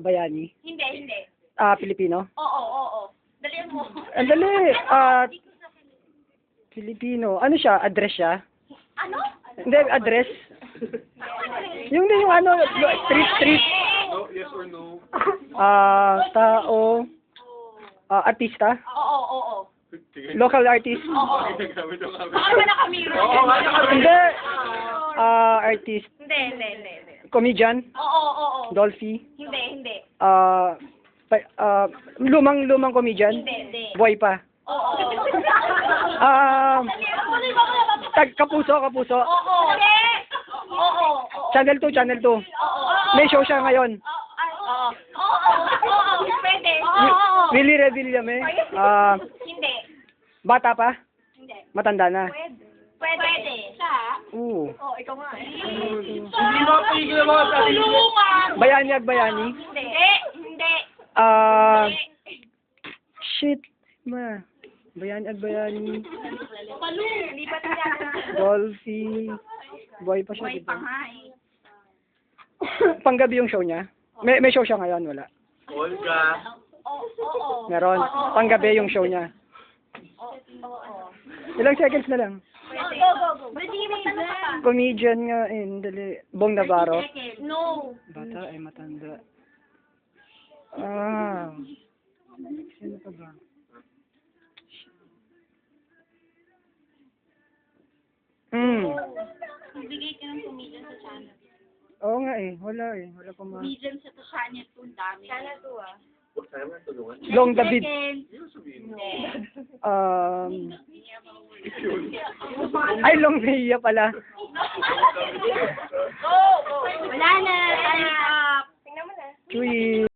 Bayani. Hindi, hindi. Pilipino. Oo. Dali mo. Ang dali. Filipino. Ano siya? Address siya? Ano? Hindi, address. Yung ano, street. No, yes or no? Tao. Artista. Oo. Local artist. Gamit yung camera. Baka na kami. Oo, wala ka. Hindi. Artist. Hindi. Comedian. Oo. Dolphy. Hindi. Lumang comedian. Hindi. Buhay pa. Oo. Kapuso. Oo. Channel 2. Oo. May show siya ngayon. Oo. Pwede. Willie Revillame. Hindi. Bata pa? Hindi. Matanda na. Pwede. Siya? Oo. Ikaw nga eh. Hindi mo pigil na mga sarili. Tulungan! Bayani. Hindi. Shit. Bayani. Palu. Hindi pa tayo. Dolphy. Buhay pa siya. May Diba? pangay. Panggabi yung show niya? May show siya ngayon, wala. Olga. Oo. Meron. Panggabi yung show niya. Oo. Ilang seconds na lang. Go. Hindi mo tanong ka pa. Comedian nga dali. Bong Navarro. No. Bata ay matanda. Sino pa ba? Bigay ka ng comedian sa channel. Oo nga wala Wala pa ma... Comedian sa channel 2, dami. Channel 2 ah. Sa'yo mo tulungan. Long David. Hindi mo sabihin. Ay, Long Villa pala. Go! Wala na. Time up. Tingnan mo na. Chui.